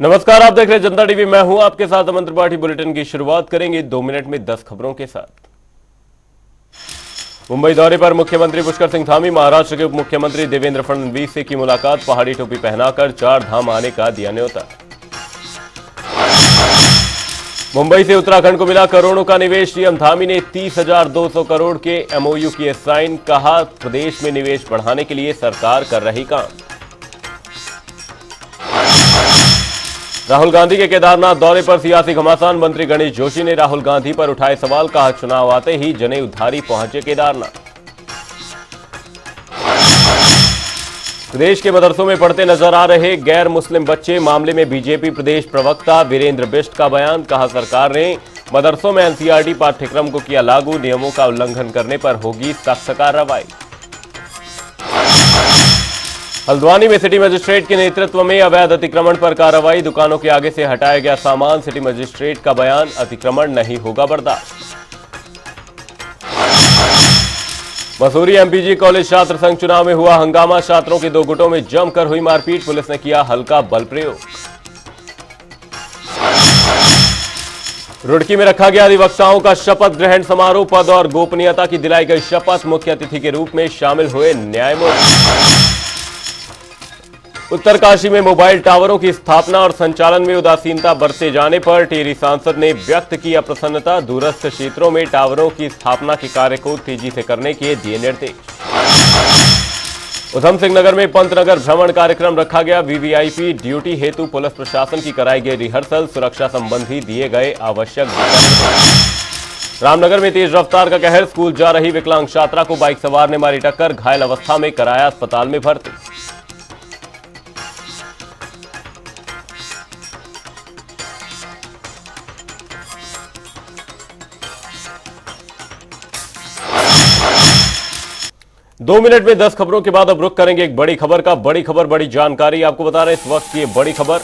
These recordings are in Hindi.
नमस्कार, आप देख रहे हैं जनता टीवी। मैं हूं आपके साथ अमन त्रिपाठी। बुलेटिन की शुरुआत करेंगे 2 मिनट में 10 खबरों के साथ। मुंबई दौरे पर मुख्यमंत्री पुष्कर सिंह धामी, महाराष्ट्र के उप मुख्यमंत्री देवेंद्र फडणवीस से की मुलाकात, पहाड़ी टोपी पहनाकर 4 धाम आने का दिया न्योता। मुंबई से उत्तराखंड को मिला करोड़ों का निवेश, सीएम धामी ने 30,200 करोड़ के एमओयू किए साइन, कहा प्रदेश में निवेश बढ़ाने के लिए सरकार कर रही काम। राहुल गांधी के केदारनाथ दौरे पर सियासी घमासान, मंत्री गणेश जोशी ने राहुल गांधी पर उठाए सवाल, कहा चुनाव आते ही जनेऊधारी पहुंचे केदारनाथ। प्रदेश के मदरसों में पढ़ते नजर आ रहे गैर मुस्लिम बच्चे, मामले में बीजेपी प्रदेश प्रवक्ता वीरेंद्र बिष्ट का बयान, कहा सरकार ने मदरसों में एनसीईआरटी पाठ्यक्रम को किया लागू, नियमों का उल्लंघन करने पर होगी सख्त कार्रवाई। हल्द्वानी में सिटी मजिस्ट्रेट के नेतृत्व में अवैध अतिक्रमण पर कार्रवाई, दुकानों के आगे से हटाया गया सामान, सिटी मजिस्ट्रेट का बयान, अतिक्रमण नहीं होगा बर्दाश्त। मसूरी एमपीजी कॉलेज छात्र संघ चुनाव में हुआ हंगामा, छात्रों के 2 गुटों में जमकर हुई मारपीट, पुलिस ने किया हल्का बल प्रयोग। रुड़की में रखा गया अधिवक्ताओं का शपथ ग्रहण समारोह, पद और गोपनीयता की दिलाई गई शपथ, मुख्य अतिथि के रूप में शामिल हुए न्यायमूर्ति। उत्तरकाशी में मोबाइल टावरों की स्थापना और संचालन में उदासीनता बरते जाने पर टिहरी सांसद ने व्यक्त की अप्रसन्नता, दूरस्थ क्षेत्रों में टावरों की स्थापना के कार्य को तेजी से करने के दिए निर्देश। उधम सिंह नगर में पंतनगर भ्रमण कार्यक्रम रखा गया, वीवीआईपी ड्यूटी हेतु पुलिस प्रशासन की कराई गई रिहर्सल, सुरक्षा संबंधी दिए गए आवश्यक निर्देश। रामनगर में तेज रफ्तार का कहर, स्कूल जा रही विकलांग छात्रा को बाइक सवार ने मारी टक्कर, घायल अवस्था में कराया अस्पताल में भर्ती। दो मिनट में 10 खबरों के बाद अब रुख करेंगे एक बड़ी खबर का। बड़ी खबर, बड़ी जानकारी आपको बता रहे हैं इस वक्त की बड़ी खबर।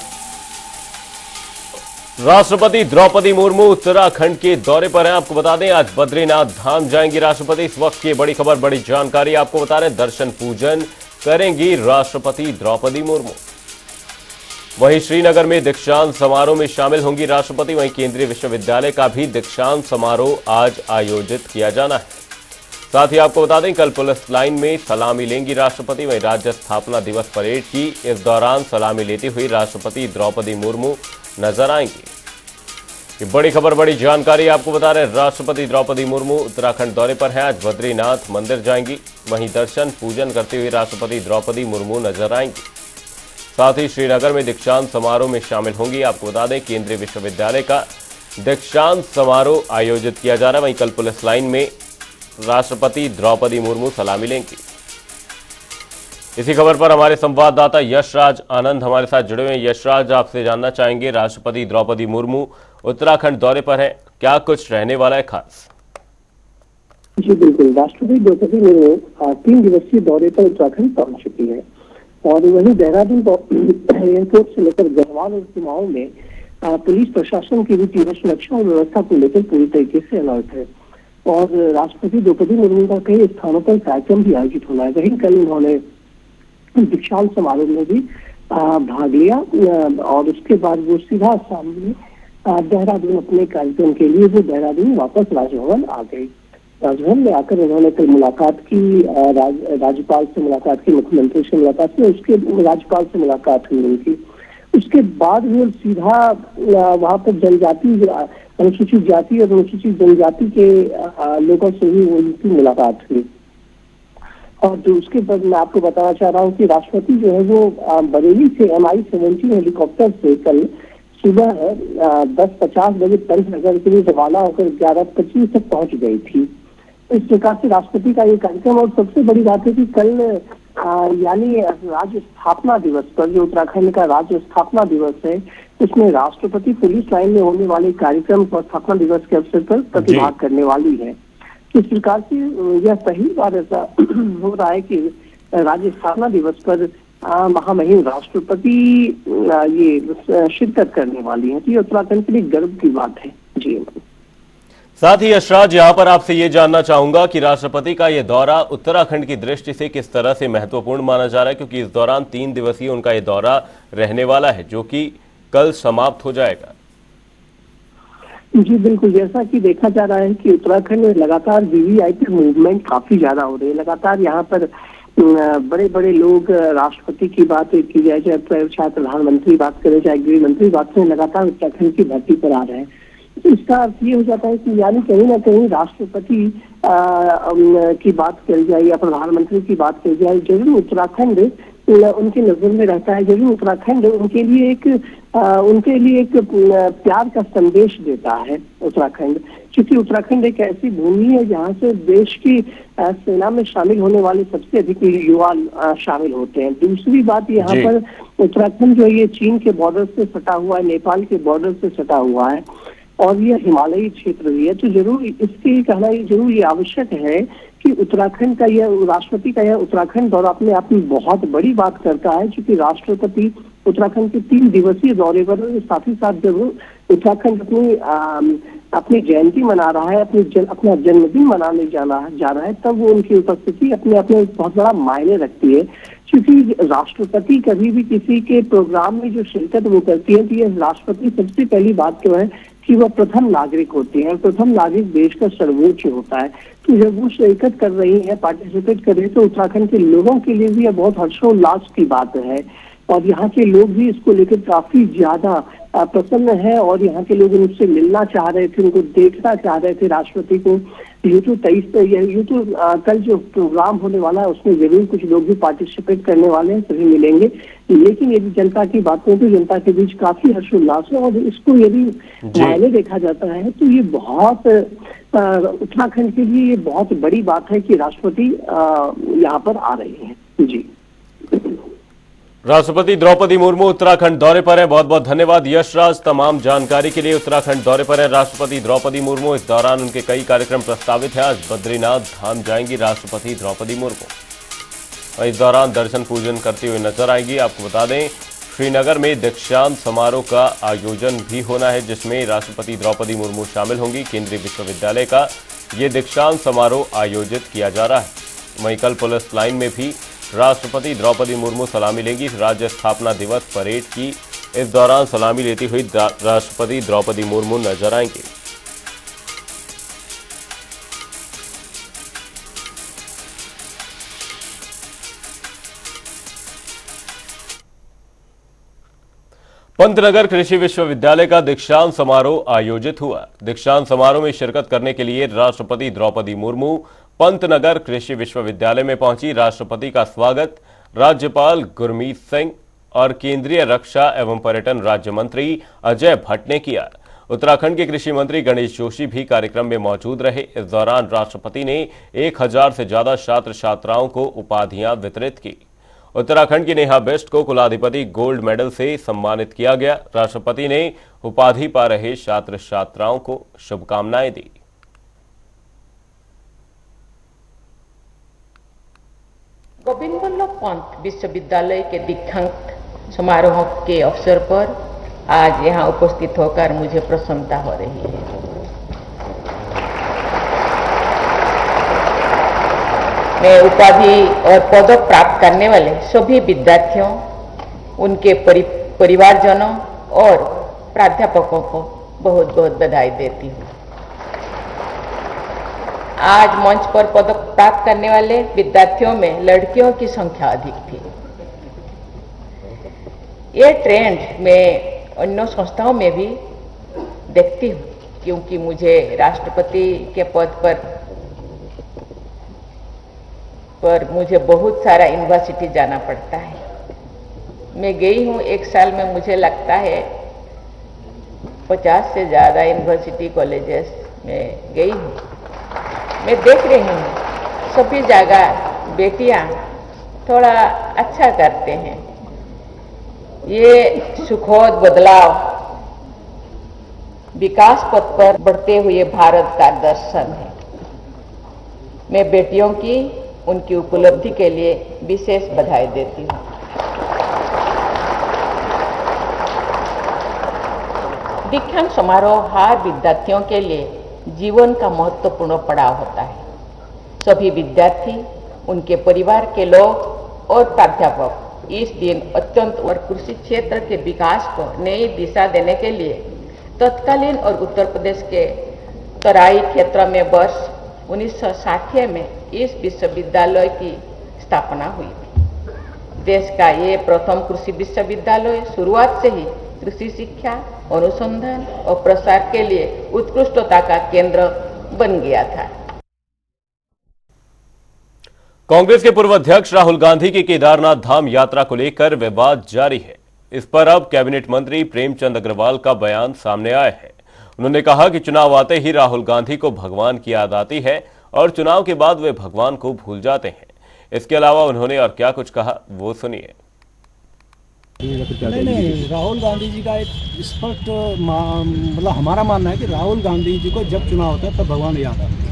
राष्ट्रपति द्रौपदी मुर्मू उत्तराखंड के दौरे पर हैं। आपको बता दें आज बद्रीनाथ धाम जाएंगी राष्ट्रपति। इस वक्त की बड़ी खबर, बड़ी जानकारी आपको बता रहे हैं, दर्शन पूजन करेंगी राष्ट्रपति द्रौपदी मुर्मू। वहीं श्रीनगर में दीक्षांत समारोह में शामिल होंगी राष्ट्रपति। वहीं केंद्रीय विश्वविद्यालय का भी दीक्षांत समारोह आज आयोजित किया जाना है। साथ ही आपको बता दें कल पुलिस लाइन में सलामी लेंगी राष्ट्रपति। वहीं राज्य स्थापना दिवस परेड की इस दौरान सलामी लेती हुई राष्ट्रपति द्रौपदी मुर्मू नजर आएंगी। ये बड़ी खबर, बड़ी जानकारी आपको बता रहे हैं, राष्ट्रपति द्रौपदी मुर्मू उत्तराखंड दौरे पर हैं। आज बद्रीनाथ मंदिर जाएंगी, वहीं दर्शन पूजन करते हुए राष्ट्रपति द्रौपदी मुर्मू नजर आएंगी। साथ ही श्रीनगर में दीक्षांत समारोह में शामिल होंगी। आपको बता दें केंद्रीय विश्वविद्यालय का दीक्षांत समारोह आयोजित किया जा रहा है। वहीं कल पुलिस लाइन में राष्ट्रपति द्रौपदी मुर्मू सलामी लेंगी। इसी खबर पर हमारे संवाददाता यशराज आनंद हमारे साथ जुड़े हुए हैं। यशराज, आपसे जानना चाहेंगे, राष्ट्रपति द्रौपदी मुर्मू उत्तराखंड दौरे पर हैं, क्या कुछ रहने वाला है खास? जी बिल्कुल, राष्ट्रपति द्रौपदी मुर्मू 3 दिवसीय दौरे पर उत्तराखंड पहुंच चुकी है और वहीं देहरादून एयरपोर्ट से लेकर गढ़वाल और कुमाऊं में पुलिस प्रशासन की भी तीव्र सुरक्षा और व्यवस्था को लेकर पूरी तरीके से अलर्ट है। और राष्ट्रपति द्रौपदी मुर्मू का कई स्थानों पर कार्यक्रम भी आयोजित होना है। वहीं कल उन्होंने दीक्षांत समारोह में भी भाग लिया और उसके बाद वो सीधा सामने देहरादून अपने कार्यक्रम के लिए वो देहरादून वापस राजभवन आ गई। राजभवन में आकर उन्होंने कल मुलाकात की, राज्यपाल से मुलाकात की, मुख्यमंत्री से मुलाकात की, उसके राज्यपाल से मुलाकात हुई उनकी। उसके बाद वो सीधा वहां पर जनजाति, अनुसूचित जाति और अनुसूचित जनजाति के लोगों से भी उनकी मुलाकात हुई। और जो उसके बाद मैं आपको बताना चाह रहा हूँ कि राष्ट्रपति जो है वो बरेली से MI-17 हेलीकॉप्टर से कल सुबह 10:50 बजे पंतनगर के लिए रवाना होकर 11:25 तक पहुंच गई थी। इस प्रकार से राष्ट्रपति का ये कार्यक्रम, और सबसे बड़ी बात है कि कल यानी राज्य स्थापना दिवस पर, जो उत्तराखंड का राज्य स्थापना दिवस है, उसमें राष्ट्रपति पुलिस लाइन में होने वाले कार्यक्रम पर स्थापना दिवस के अवसर पर प्रतिभाग करने वाली है। इस प्रकार से यह पहली बार ऐसा हो रहा है कि राज्य स्थापना दिवस पर महामहिम राष्ट्रपति ये शिरकत करने वाली है। तो ये उत्तराखंड के लिए गर्व की बात है। जी साथ ही यशराज, यहाँ पर आपसे ये जानना चाहूंगा कि राष्ट्रपति का ये दौरा उत्तराखंड की दृष्टि से किस तरह से महत्वपूर्ण माना जा रहा है, क्योंकि इस दौरान 3 दिवसीय उनका ये दौरा रहने वाला है, जो कि कल समाप्त हो जाएगा। जी बिल्कुल, जैसा कि देखा जा रहा है कि उत्तराखंड में लगातार वीवीआईपी मूवमेंट काफी ज्यादा हो रही है। लगातार यहाँ पर बड़े बड़े लोग, राष्ट्रपति की बात की जाए, चाहे प्रधानमंत्री बात करें, चाहे गृह मंत्री बात करें, लगातार उत्तराखंड की धरती पर आ रहे हैं। तो इसका अर्थ ये हो जाता है कि यानी कहीं ना कहीं राष्ट्रपति की बात करी जाए या प्रधानमंत्री की बात करी जाए, जरूर उत्तराखंड उनकी नजर में रहता है। जरूर उत्तराखंड उनके लिए एक प्यार का संदेश देता है उत्तराखंड, क्योंकि उत्तराखंड एक ऐसी भूमि है जहाँ से देश की सेना में शामिल होने वाले सबसे अधिक युवा शामिल होते हैं। दूसरी बात, यहाँ पर उत्तराखंड जो है ये चीन के बॉर्डर से सटा हुआ है, नेपाल के बॉर्डर से सटा हुआ है और यह हिमालयी क्षेत्र भी है। तो जरूर इसके कहना जरूर ये आवश्यक है कि उत्तराखंड का यह राष्ट्रपति का यह उत्तराखंड दौरा अपने आप में बहुत बड़ी बात करता है, क्योंकि राष्ट्रपति उत्तराखंड के 3 दिवसीय दौरे पर, साथ ही साथ जरूर उत्तराखंड अपनी जयंती मना रहा है, अपना जन्मदिन मनाने जा रहा है, तब वो उनकी उपस्थिति अपने आप में बहुत बड़ा मायने रखती है। क्योंकि राष्ट्रपति कभी भी किसी के प्रोग्राम में जो शिरकत वो करती है, तो ये राष्ट्रपति सबसे पहली बात तो है कि वह प्रथम नागरिक होती है। प्रथम नागरिक देश का सर्वोच्च होता है। तो जब वो शिरकत कर रही है, पार्टिसिपेट कर रही है, तो उत्तराखंड के लोगों के लिए भी यह बहुत हर्षोल्लास की बात है और यहाँ के लोग भी इसको लेकर काफी ज्यादा प्रसन्न है और यहाँ के लोग उनसे मिलना चाह रहे थे, उनको देखना चाह रहे थे राष्ट्रपति को। कल जो प्रोग्राम होने वाला है उसमें जरूर कुछ लोग भी पार्टिसिपेट करने वाले हैं, सभी मिलेंगे। लेकिन यदि जनता की बात करें तो जनता के बीच काफी हर्षोल्लास है और इसको यदि मायने देखा जाता है तो ये बहुत उत्तराखंड के लिए ये बहुत बड़ी बात है कि राष्ट्रपति यहाँ पर आ रहे हैं। जी, राष्ट्रपति द्रौपदी मुर्मू उत्तराखंड दौरे पर हैं। बहुत बहुत धन्यवाद यशराज, तमाम जानकारी के लिए। उत्तराखंड दौरे पर हैं राष्ट्रपति द्रौपदी मुर्मू। इस दौरान उनके कई कार्यक्रम प्रस्तावित हैं। आज बद्रीनाथ धाम जाएंगी राष्ट्रपति द्रौपदी मुर्मू और इस दौरान दर्शन पूजन करते हुए नजर आएंगी। आपको बता दें, श्रीनगर में दीक्षांत समारोह का आयोजन भी होना है, जिसमें राष्ट्रपति द्रौपदी मुर्मू शामिल होंगी। केंद्रीय विश्वविद्यालय का ये दीक्षांत समारोह आयोजित किया जा रहा है। वहीं कल पुलिस लाइन में भी राष्ट्रपति द्रौपदी मुर्मू सलामी लेंगी। राज्य स्थापना दिवस परेड की इस दौरान सलामी लेती हुई राष्ट्रपति द्रौपदी मुर्मू नजर आएंगे। पंतनगर कृषि विश्वविद्यालय का दीक्षांत समारोह आयोजित हुआ। दीक्षांत समारोह में शिरकत करने के लिए राष्ट्रपति द्रौपदी मुर्मू पंतनगर कृषि विश्वविद्यालय में पहुंची। राष्ट्रपति का स्वागत राज्यपाल गुरमीत सिंह और केंद्रीय रक्षा एवं पर्यटन राज्य मंत्री अजय भट्ट ने किया। उत्तराखंड के कृषि मंत्री गणेश जोशी भी कार्यक्रम में मौजूद रहे। इस दौरान राष्ट्रपति ने 1000 से ज्यादा छात्र छात्राओं को उपाधियां वितरित की। उत्तराखंड की नेहा बेस्ट को कुलाधिपति गोल्ड मेडल से सम्मानित किया गया। राष्ट्रपति ने उपाधि पा रहे छात्र छात्राओं को शुभकामनाएं दी। गोविंद बल्लभ पंत विश्वविद्यालय के दीक्षांत समारोह के अवसर पर आज यहाँ उपस्थित होकर मुझे प्रसन्नता हो रही है। मैं उपाधि और पदक प्राप्त करने वाले सभी विद्यार्थियों, उनके परिवारजनों और प्राध्यापकों को बहुत बहुत बधाई देती हूँ। आज मंच पर पदक प्राप्त करने वाले विद्यार्थियों में लड़कियों की संख्या अधिक थी। ये ट्रेंड मैं अन्य संस्थाओं में भी देखती हूँ, क्योंकि मुझे राष्ट्रपति के पद पर मुझे बहुत सारा यूनिवर्सिटी जाना पड़ता है। मैं गई हूँ, एक साल में मुझे लगता है 50 से ज़्यादा यूनिवर्सिटी कॉलेजेस में गई हूँ। मैं देख रही हूँ सभी जगह बेटियां थोड़ा अच्छा करते हैं। ये सुखद बदलाव विकास पथ पर बढ़ते हुए भारत का दर्शन है। मैं बेटियों की उनकी उपलब्धि के लिए विशेष बधाई देती हूँ। दीक्षांत समारोह हर विद्यार्थियों के लिए जीवन का महत्वपूर्ण पड़ाव होता है। सभी विद्यार्थी, उनके परिवार के लोग और प्राध्यापक इस दिन अत्यंत और कृषि क्षेत्र के विकास को नई दिशा देने के लिए तत्कालीन और उत्तर प्रदेश के तराई क्षेत्र में वर्ष 1960 में इस विश्वविद्यालय की स्थापना हुई थी। देश का ये प्रथम कृषि विश्वविद्यालय शुरुआत से ही कृषि शिक्षा, अनुसंधान और प्रसार के लिए उत्कृष्टता का केंद्र बन गया था। कांग्रेस के पूर्व अध्यक्ष राहुल गांधी की केदारनाथ धाम यात्रा को लेकर विवाद जारी है। इस पर अब कैबिनेट मंत्री प्रेमचंद अग्रवाल का बयान सामने आया है। उन्होंने कहा कि चुनाव आते ही राहुल गांधी को भगवान की याद आती है और चुनाव के बाद वे भगवान को भूल जाते हैं। इसके अलावा उन्होंने और क्या कुछ कहा वो सुनिए। नहीं, राहुल गांधी जी का एक स्पष्ट मतलब हमारा मानना है कि राहुल गांधी जी को जब चुनाव होता है तब भगवान याद आता है।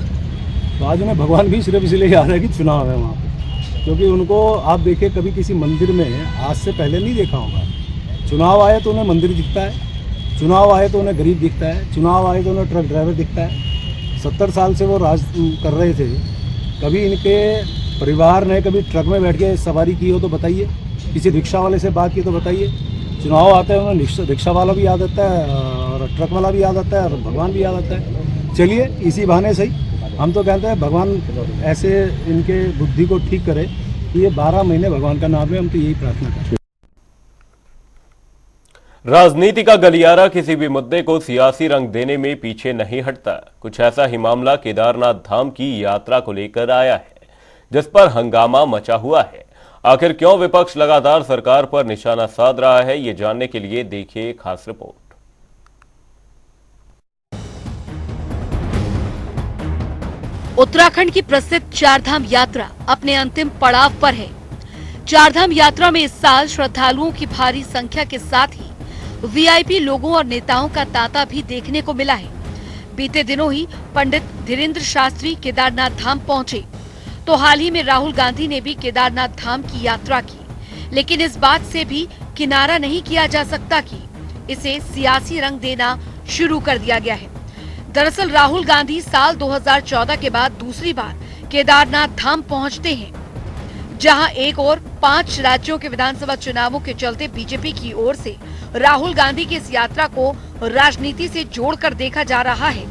तो आज उन्हें भगवान भी सिर्फ इसलिए याद है कि चुनाव है वहाँ पे, क्योंकि उनको आप देखिए कभी किसी मंदिर में आज से पहले नहीं देखा होगा। चुनाव आए तो उन्हें मंदिर दिखता है, चुनाव आए तो उन्हें गरीब दिखता है, चुनाव आए तो उन्हें ट्रक ड्राइवर दिखता है। 70 साल से वो राज कर रहे थे, कभी इनके परिवार ने कभी ट्रक में बैठ के सवारी की हो तो बताइए, किसी रिक्शा वाले से बात की तो बताइए। चुनाव आते हैं उन्हें रिक्शा वाला भी याद आता है और ट्रक वाला भी याद आता है और भगवान भी याद आता है। चलिए इसी बहाने सही हम तो कहते हैं भगवान ऐसे इनके बुद्धि को ठीक करे कि ये 12 महीने भगवान का नाम है। हम तो यही प्रार्थना करते हैं। राजनीति का गलियारा किसी भी मुद्दे को सियासी रंग देने में पीछे नहीं हटता। कुछ ऐसा ही मामला केदारनाथ धाम की यात्रा को लेकर आया है, जिस पर हंगामा मचा हुआ है। आखिर क्यों विपक्ष लगातार सरकार पर निशाना साध रहा है, ये जानने के लिए देखिए खास रिपोर्ट। उत्तराखंड की प्रसिद्ध चारधाम यात्रा अपने अंतिम पड़ाव पर है। चारधाम यात्रा में इस साल श्रद्धालुओं की भारी संख्या के साथ ही वीआईपी लोगों और नेताओं का तांता भी देखने को मिला है। बीते दिनों ही पंडित धीरेन्द्र शास्त्री केदारनाथ धाम पहुंचे, तो हाल ही में राहुल गांधी ने भी केदारनाथ धाम की यात्रा की। लेकिन इस बात से भी किनारा नहीं किया जा सकता कि इसे सियासी रंग देना शुरू कर दिया गया है। दरअसल राहुल गांधी साल 2014 के बाद दूसरी बार केदारनाथ धाम पहुंचते हैं, जहां एक और 5 राज्यों के विधानसभा चुनावों के चलते बीजेपी की ओर से राहुल गांधी की इस यात्रा को राजनीति से जोड़कर देखा जा रहा है,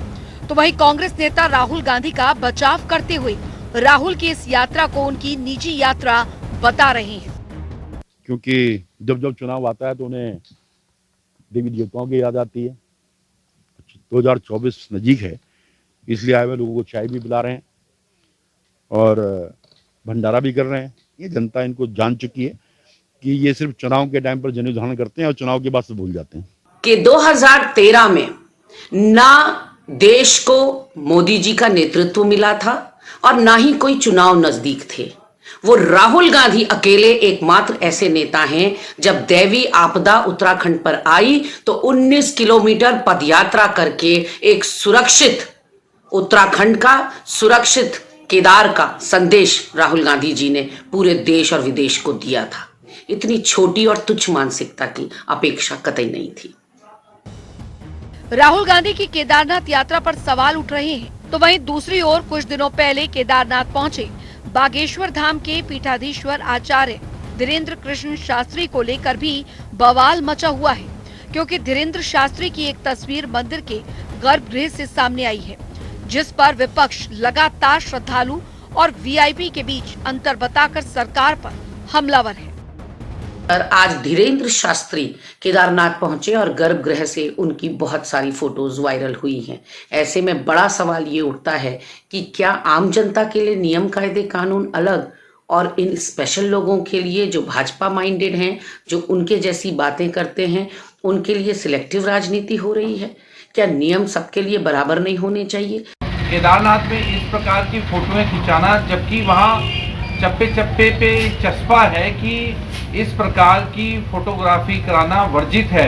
तो वहीं कांग्रेस नेता राहुल गांधी का बचाव करते हुए राहुल की इस यात्रा को उनकी निजी यात्रा बता रहे हैं। क्योंकि जब जब चुनाव आता है तो उन्हें देवी देवताओं की याद आती है। 2024 नजीक है, इसलिए आए हुए लोगों को चाय भी पिला रहे हैं और भंडारा भी कर रहे हैं। ये जनता इनको जान चुकी है कि ये सिर्फ चुनाव के टाइम पर जनउदाहरण करते हैं और चुनाव के बाद से भूल जाते हैं। कि 2013 में ना देश को मोदी जी का नेतृत्व मिला था और ना ही कोई चुनाव नजदीक थे। वो राहुल गांधी अकेले एकमात्र ऐसे नेता हैं, जब दैवी आपदा उत्तराखंड पर आई तो 19 किलोमीटर पदयात्रा करके एक सुरक्षित उत्तराखंड का, सुरक्षित केदार का संदेश राहुल गांधी जी ने पूरे देश और विदेश को दिया था। इतनी छोटी और तुच्छ मानसिकता की अपेक्षा कतई नहीं थी। राहुल गांधी की केदारनाथ यात्रा पर सवाल उठ रहे हैं, तो वहीं दूसरी ओर कुछ दिनों पहले केदारनाथ पहुंचे बागेश्वर धाम के पीठाधीश्वर आचार्य धीरेन्द्र कृष्ण शास्त्री को लेकर भी बवाल मचा हुआ है, क्योंकि धीरेन्द्र शास्त्री की एक तस्वीर मंदिर के गर्भगृह से सामने आई है, जिस पर विपक्ष लगातार श्रद्धालु और वीआईपी के बीच अंतर बताकर सरकार पर हमलावर है। आज धीरेन्द्र शास्त्री केदारनाथ पहुंचे और गर्भगृह से उनकी बहुत सारी फोटोज वायरल हुई हैं। ऐसे में बड़ा सवाल ये उठता है कि क्या आम जनता के लिए नियम कायदे कानून अलग और इन स्पेशल लोगों के लिए जो भाजपा माइंडेड हैं, जो उनके जैसी बातें करते हैं, उनके लिए सिलेक्टिव राजनीति हो रही है? क्या नियम सबके लिए बराबर नहीं होने चाहिए? केदारनाथ में इस प्रकार की फोटोएं खिंचाना, जबकि वहाँ चप्पे चप्पे पे चस्पा है कि इस प्रकार की फोटोग्राफी कराना वर्जित है,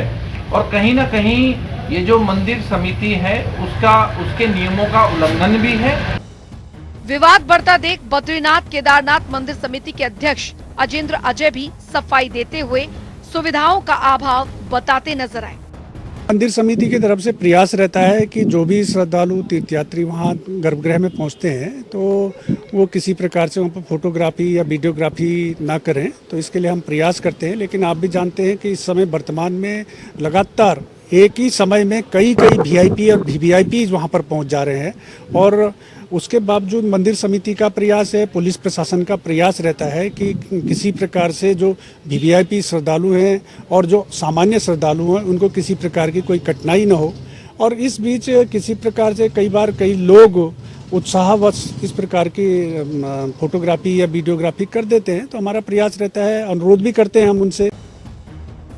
और कहीं ना कहीं ये जो मंदिर समिति है उसके नियमों का उल्लंघन भी है। विवाद बढ़ता देख बद्रीनाथ केदारनाथ मंदिर समिति के अध्यक्ष अजेंद्र अजय भी सफाई देते हुए सुविधाओं का अभाव बताते नजर आए। मंदिर समिति की तरफ से प्रयास रहता है कि जो भी श्रद्धालु तीर्थयात्री वहाँ गर्भगृह में पहुँचते हैं तो वो किसी प्रकार से वहाँ पर फोटोग्राफी या वीडियोग्राफी ना करें, तो इसके लिए हम प्रयास करते हैं। लेकिन आप भी जानते हैं कि इस समय वर्तमान में लगातार एक ही समय में कई वीआईपी और वीवीआईपी वहाँ पर पहुँच जा रहे हैं, और उसके बावजूद मंदिर समिति का प्रयास है, पुलिस प्रशासन का प्रयास रहता है कि किसी प्रकार से जो वीवीआईपी श्रद्धालु हैं और जो सामान्य श्रद्धालु हैं उनको किसी प्रकार की कोई कठिनाई न हो। और इस बीच किसी प्रकार से कई लोग उत्साहवश इस प्रकार की फोटोग्राफी या वीडियोग्राफी कर देते हैं, तो हमारा प्रयास रहता है, अनुरोध भी करते हैं हम उनसे।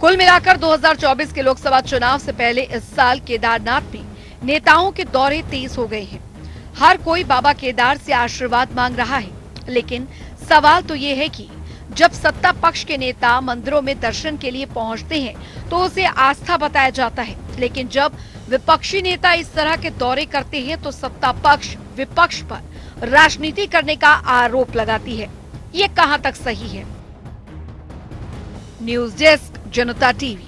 कुल मिलाकर 2024 के लोकसभा चुनाव से पहले इस साल केदारनाथ में नेताओं के दौरे तेज हो गए हैं। हर कोई बाबा केदार से आशीर्वाद मांग रहा है, लेकिन सवाल तो ये है कि जब सत्ता पक्ष के नेता मंदिरों में दर्शन के लिए पहुंचते हैं तो उसे आस्था बताया जाता है, लेकिन जब विपक्षी नेता इस तरह के दौरे करते हैं तो सत्ता पक्ष विपक्ष पर राजनीति करने का आरोप लगाती है। ये कहां तक सही है? न्यूज डेस्क, जनता टीवी।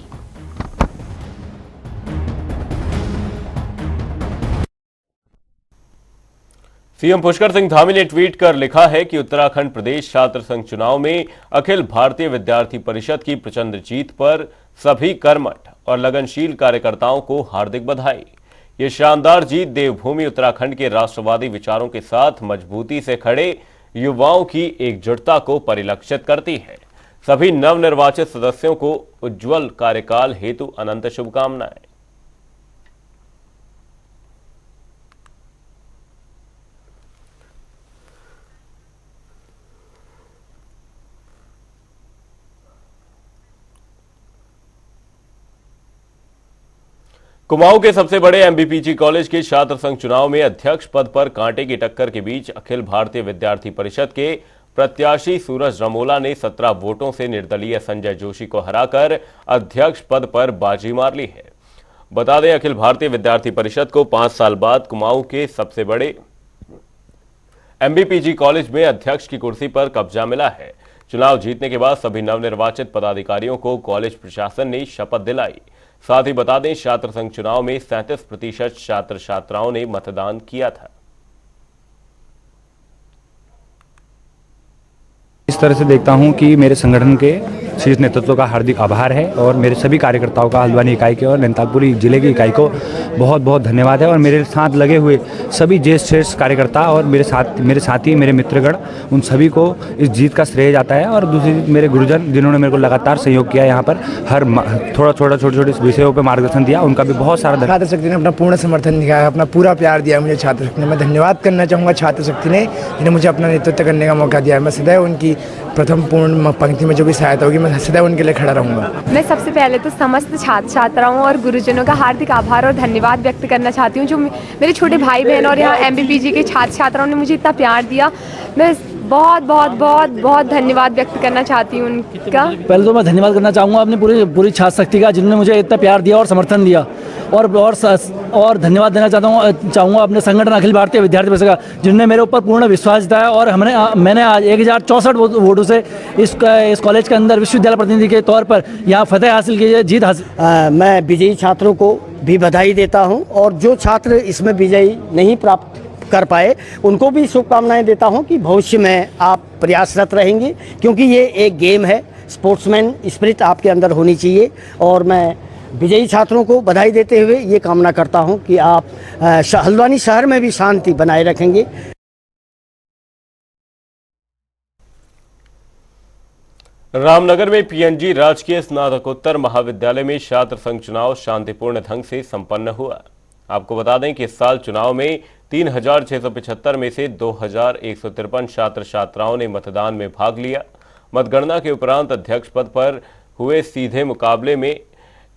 सीएम पुष्कर सिंह धामी ने ट्वीट कर लिखा है कि उत्तराखंड प्रदेश छात्र संघ चुनाव में अखिल भारतीय विद्यार्थी परिषद की प्रचंड जीत पर सभी कर्मठ और लगनशील कार्यकर्ताओं को हार्दिक बधाई। ये शानदार जीत देवभूमि उत्तराखंड के राष्ट्रवादी विचारों के साथ मजबूती से खड़े युवाओं की एकजुटता को परिलक्षित करती है। सभी नवनिर्वाचित सदस्यों को उज्जवल कार्यकाल हेतु अनंत शुभकामनाएं। कुमाऊं के सबसे बड़े एमबीपीजी कॉलेज के छात्र संघ चुनाव में अध्यक्ष पद पर कांटे की टक्कर के बीच अखिल भारतीय विद्यार्थी परिषद के प्रत्याशी सूरज रमोला ने 17 वोटों से निर्दलीय संजय जोशी को हराकर अध्यक्ष पद पर बाजी मार ली है। बता दें, अखिल भारतीय विद्यार्थी परिषद को 5 साल बाद कुमाऊं के सबसे बड़े एमबीपीजी कॉलेज में अध्यक्ष की कुर्सी पर कब्जा मिला है। चुनाव जीतने के बाद सभी नवनिर्वाचित पदाधिकारियों को कॉलेज प्रशासन ने शपथ दिलाई। साथ ही बता दें, छात्र संघ चुनाव में 37% छात्र छात्राओं ने मतदान किया था। इस तरह से देखता हूं कि मेरे संगठन के शीर्ष नेतृत्व का हार्दिक आभार है और मेरे सभी कार्यकर्ताओं का हल्द्वानी इकाई के और नैनीतालपुरी जिले की इकाई को बहुत बहुत धन्यवाद है। और मेरे साथ लगे हुए सभी ज्येष्ठ श्रेष्ठ कार्यकर्ता और मेरे साथी मेरे मित्रगण, उन सभी को इस जीत का श्रेय जाता है। और दूसरी मेरे गुरुजन जिन्होंने मेरे को लगातार सहयोग किया, यहाँ पर हर छोटे छोटे विषयों पर मार्गदर्शन दिया, उनका भी बहुत सारा धन्यवाद। छात्र शक्ति ने अपना पूर्ण समर्थन दिखाया, अपना पूरा प्यार दिया मुझे छात्र शक्ति ने। मैं धन्यवाद करना चाहूँगा छात्र शक्ति ने, जिन्हें मुझे अपना नेतृत्व करने का मौका दिया। मैं सदैव उनकी प्रथम पूर्ण पंक्ति में जो भी सहायता होगी, मैं सदैव उनके लिए खड़ा रहूंगा। मैं सबसे पहले तो समस्त छात्र छात्राओं और गुरुजनों का हार्दिक आभार और धन्यवाद व्यक्त करना चाहती हूँ, जो मेरे छोटे भाई बहन और यहाँ एमबीपीजी के छात्र छात्राओं ने मुझे इतना प्यार दिया। मैं बहुत बहुत बहुत बहुत धन्यवाद व्यक्त करना चाहती हूँ उनका। पहले तो मैं धन्यवाद करना चाहूँगा अपनी पूरी छात्र शक्ति का, जिन्होंने मुझे इतना प्यार दिया और समर्थन दिया। और धन्यवाद देना चाहूँगा अपने संगठन अखिल भारतीय विद्यार्थी परिषद का, जिन्होंने मेरे ऊपर पूर्ण विश्वास जताया। और मैंने आज 1064 वोटों से इस कॉलेज के अंदर विश्वविद्यालय प्रतिनिधि के तौर पर यहाँ फतेह हासिल की, जीत हासिल। मैं विजयी छात्रों को भी बधाई देता हूँ, और जो छात्र इसमें विजयी नहीं प्राप्त कर पाए उनको भी शुभकामनाएं देता हूं कि भविष्य में आप प्रयासरत रहेंगे, क्योंकि ये एक गेम है। स्पोर्ट्समैन स्पिरिट आपके अंदर होनी चाहिए। और मैं विजयी छात्रों को बधाई देते हुए ये कामना करता हूं कि आप हल्द्वानी शहर में भी शांति बनाए रखेंगे। रामनगर में पीएनजी राजकीय स्नातकोत्तर महाविद्यालय में छात्र संघ चुनाव शांतिपूर्ण ढंग से संपन्न हुआ। आपको बता दें कि इस साल चुनाव में 3675 में से 2153 छात्र छात्राओं ने मतदान में भाग लिया। मतगणना के उपरांत अध्यक्ष पद पर हुए सीधे मुकाबले में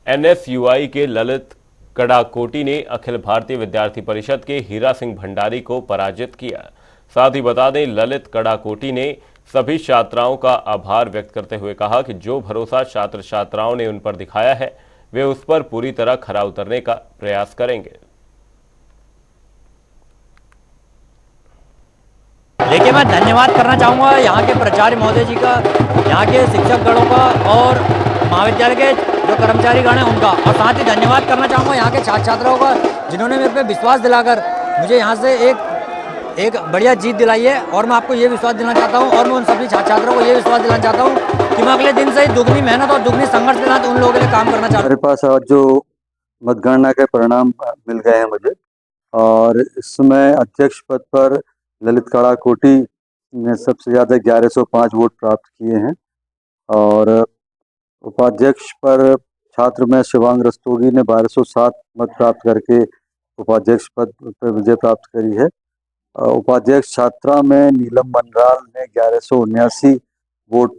एनएसयूआई के ललित कड़ाकोटी ने अखिल भारतीय विद्यार्थी परिषद के हीरा सिंह भंडारी को पराजित किया। साथ ही बता दें, ललित कड़ाकोटी ने सभी छात्राओं का आभार व्यक्त करते हुए कहा कि जो भरोसा छात्र छात्राओं ने उन पर दिखाया है, वे उस पर पूरी तरह खरा उतरने का प्रयास करेंगे। लेकिन मैं धन्यवाद करना चाहूँगा यहाँ के प्राचार्य महोदय जी का, यहाँ के शिक्षक गणों का और महाविद्यालय के जो कर्मचारीगण हैं उनका, और साथ ही धन्यवाद करना चाहूँगा यहाँ के छात्र छात्राओं का, जिन्होंने मेरे पे विश्वास दिलाकर मुझे यहाँ से एक बढ़िया जीत दिलाई है। और मैं आपको ये विश्वास दिलाना चाहता हूँ, और मैं उन सभी छात्र छात्राओं को ये विश्वास दिलाना चाहता हूँ कि मैं अगले दिन से ही दुगनी मेहनत और दुगनी संघर्ष के साथ उन लोगों के लिए काम करना चाहता हूँ। मेरे पास आज जो मतगणना के परिणाम मिल गए हैं मुझे, और इसमें अध्यक्ष पद पर ललित कड़ा कोटी ने सबसे ज़्यादा 1105 वोट प्राप्त किए हैं, और उपाध्यक्ष पर छात्र में शिवांग रस्तोगी ने 1207 मत प्राप्त करके उपाध्यक्ष पद पर विजय प्राप्त करी है। उपाध्यक्ष छात्रा में नीलम मनराल ने 1179 वोट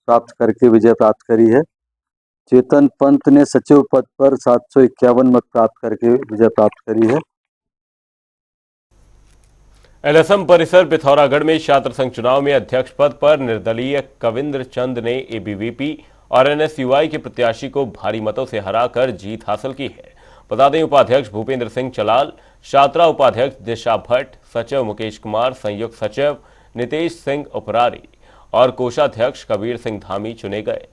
प्राप्त करके विजय प्राप्त करी है। चेतन पंत ने सचिव पद पर 751 मत प्राप्त करके विजय प्राप्त करी है। एलएसएम परिसर पिथौरागढ़ में छात्र संघ चुनाव में अध्यक्ष पद पर निर्दलीय कविंद्र चंद ने एबीवीपी और एनएसयूआई के प्रत्याशी को भारी मतों से हराकर जीत हासिल की है। बता दें, उपाध्यक्ष भूपेंद्र सिंह चलाल, छात्रा उपाध्यक्ष दिशा भट्ट, सचिव मुकेश कुमार, संयुक्त सचिव नितेश सिंह उपरारी और कोषाध्यक्ष कबीर सिंह धामी चुने गए।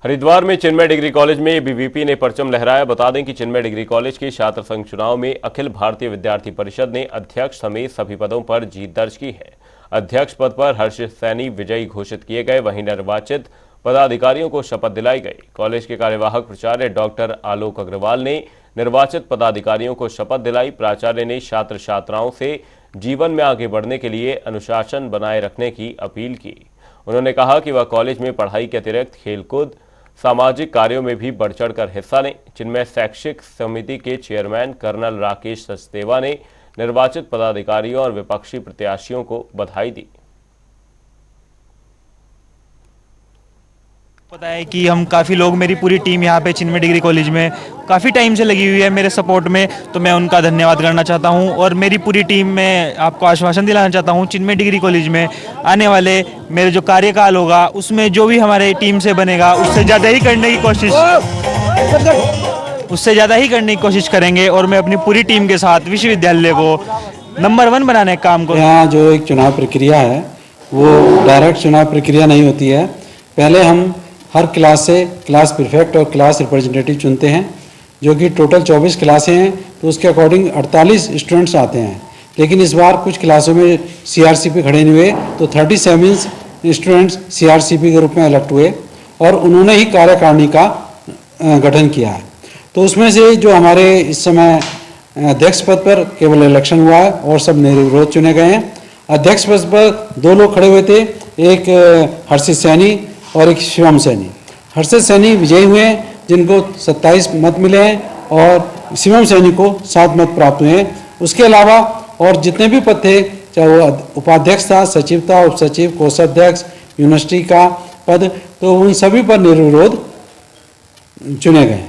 हरिद्वार में चिन्मय डिग्री कॉलेज में एबीवीपी ने परचम लहराया। बता दें कि चिन्मय डिग्री कॉलेज के छात्र संघ चुनाव में अखिल भारतीय विद्यार्थी परिषद ने अध्यक्ष समेत सभी पदों पर जीत दर्ज की है। अध्यक्ष पद पर हर्षित सैनी विजयी घोषित किए गए, वहीं निर्वाचित पदाधिकारियों को शपथ दिलाई गई। कॉलेज के कार्यवाहक प्राचार्य डॉक्टर आलोक अग्रवाल ने निर्वाचित पदाधिकारियों को शपथ दिलाई। प्राचार्य ने छात्र छात्राओं से जीवन में आगे बढ़ने के लिए अनुशासन बनाए रखने की अपील की। उन्होंने कहा कि वह कॉलेज में पढ़ाई के अतिरिक्त खेलकूद, सामाजिक कार्यों में भी बढ़ चढ़कर हिस्सा लें। जिनमें शैक्षिक समिति के चेयरमैन कर्नल राकेश सचदेवा ने निर्वाचित पदाधिकारियों और विपक्षी प्रत्याशियों को बधाई दी। पता है कि हम काफ़ी लोग, मेरी पूरी टीम यहाँ पे चिन्मय डिग्री कॉलेज में काफ़ी टाइम से लगी हुई है मेरे सपोर्ट में, तो मैं उनका धन्यवाद करना चाहता हूँ। और मेरी पूरी टीम में आपको आश्वासन दिलाना चाहता हूँ, चिन्मय डिग्री कॉलेज में आने वाले मेरे जो कार्यकाल होगा उसमें जो भी हमारे टीम से बनेगा उससे ज़्यादा ही करने की कोशिश करेंगे। और मैं अपनी पूरी टीम के साथ विश्वविद्यालय को नंबर 1 बनाने का काम करूँ। यहाँ जो एक चुनाव प्रक्रिया है वो डायरेक्ट चुनाव प्रक्रिया नहीं होती है। पहले हम हर क्लास से क्लास प्रीफेक्ट और क्लास रिप्रेजेंटेटिव चुनते हैं, जो कि टोटल 24 क्लासें हैं, तो उसके अकॉर्डिंग 48 स्टूडेंट्स आते हैं। लेकिन इस बार कुछ क्लासों में सीआरसीपी खड़े नहीं हुए, तो 37 स्टूडेंट्स सीआरसीपी के रूप में इलेक्ट हुए और उन्होंने ही कार्यकारिणी का गठन किया है। तो उसमें से जो हमारे इस समय अध्यक्ष पद पर केवल इलेक्शन हुआ है और सब निर्विरोध चुने गए हैं। अध्यक्ष पद पर 2 लोग खड़े हुए थे, एक हर्षित सैनी और एक शिवम सैनी। हर्षित सैनी विजयी हुए हैं, जिनको 27 मत मिले हैं, और शिवम सैनी को 7 मत प्राप्त हुए हैं। उसके अलावा और जितने भी पद थे, चाहे वो उपाध्यक्ष था, सचिव था, उप सचिव, कोषाध्यक्ष, यूनिवर्सिटी का पद, तो उन सभी पर निर्विरोध चुने गए।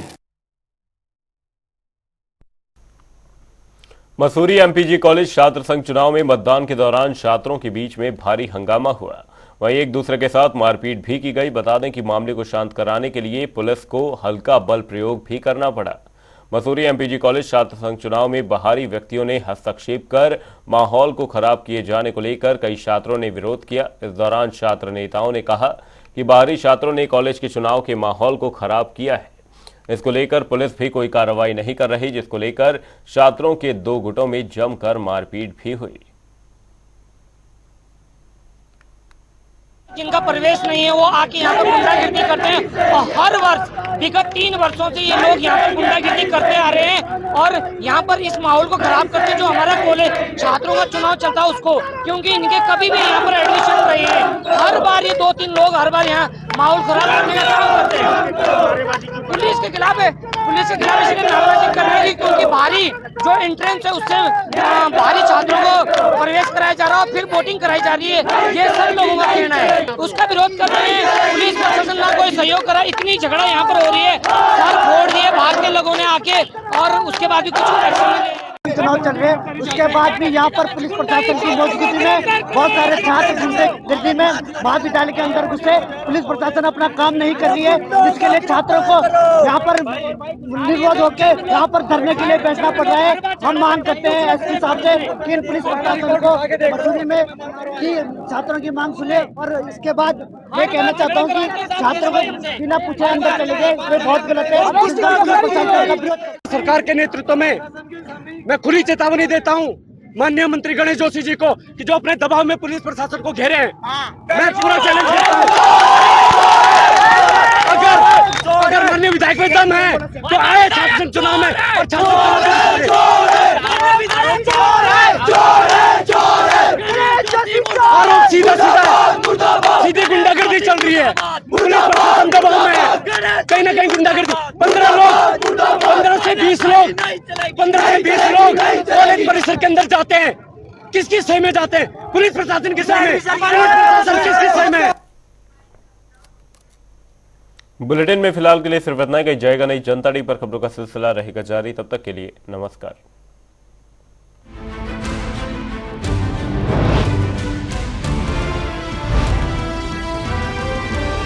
मसूरी एमपीजी कॉलेज छात्र संघ चुनाव में मतदान के दौरान छात्रों के बीच में भारी हंगामा हुआ, वहीं एक दूसरे के साथ मारपीट भी की गई। बता दें कि मामले को शांत कराने के लिए पुलिस को हल्का बल प्रयोग भी करना पड़ा। मसूरी एमपीजी कॉलेज छात्र संघ चुनाव में बाहरी व्यक्तियों ने हस्तक्षेप कर माहौल को खराब किए जाने को लेकर कई छात्रों ने विरोध किया। इस दौरान छात्र नेताओं ने कहा कि बाहरी छात्रों ने कॉलेज के चुनाव के माहौल को खराब किया है। इसको लेकर पुलिस भी कोई कार्रवाई नहीं कर रही, जिसको लेकर छात्रों के 2 गुटों में जमकर मारपीट भी हुई। जिनका प्रवेश नहीं है वो आके यहाँ पर गुंडागिर्दी करते हैं, और हर वर्ष विगत 3 वर्षों से ये लोग यहाँ पर गुंडागिर्दी करते आ रहे हैं और यहाँ पर इस माहौल को खराब करते हैं। जो हमारा कॉलेज छात्रों का चुनाव चलता है उसको, क्योंकि इनके कभी भी यहाँ पर एडमिशन रहे हैं, हर बार ये 2-3 लोग हर बार यहाँ माहौल खराब करने का काम करते हैं। पुलिस के खिलाफ इसलिए नारेबाजी करने की, क्योंकि बाहरी जो एंट्रेंस है उससे बाहरी छात्रों को प्रवेश कराया जा रहा है और फिर वोटिंग कराई जा रही है। ये सब लोगों का कहना है, उसका विरोध कर रहे हैं। पुलिस प्रशासन ना कोई सहयोग करा, इतनी झगड़ा यहाँ पर हो रही है, सर फोड़ दिए बाहर के लोगों ने आके, और उसके बाद भी कुछ एक्शन नहीं। चुनाव चल रहे हैं, उसके बाद भी यहाँ पर पुलिस प्रशासन की मौजूदगी में बहुत सारे छात्र गिरदी में महाविद्यालय के अंदर घुसे। पुलिस प्रशासन अपना काम नहीं कर रही है, जिसके लिए छात्रों को यहाँ पर निर्विरोध होकर यहाँ पर धरने के लिए बैठना पड़ रहा है। हम मांग करते हैं एसपी साहब से कि इन पुलिस प्रशासन को मसूरी में कि छात्रों की मांग सुने। और इसके बाद मैं कहना चाहता हूँ कि छात्रों को बिना पूछे अंदर चले गए, ये बहुत गलत है। सरकार के नेतृत्व में मैं खुली चेतावनी देता हूं माननीय मंत्री गणेश जोशी जी को कि जो अपने दबाव में पुलिस प्रशासन को घेरे हैं, मैं पूरा चैलेंज करता हूं। अगर माननीय विधायक में दम है तो आए छात्र चुनाव में और सीधा सीधी गुंडागर्दी चल रही है, पुलिस प्रशासन दबाव में है, कहीं ना कहीं गुंडागर्दी। 15 से 20 लोग कॉलेज परिसर के अंदर जाते हैं, किसकी सही में जाते हैं? पुलिस प्रशासन की सही में, किसकी सही में? बुलेटिन में फिलहाल के लिए सिर्फ इतना ही। कहीं जाएगा नहीं। जनता टी पर खबरों का सिलसिला रहेगा जारी। तब तक के लिए नमस्कार।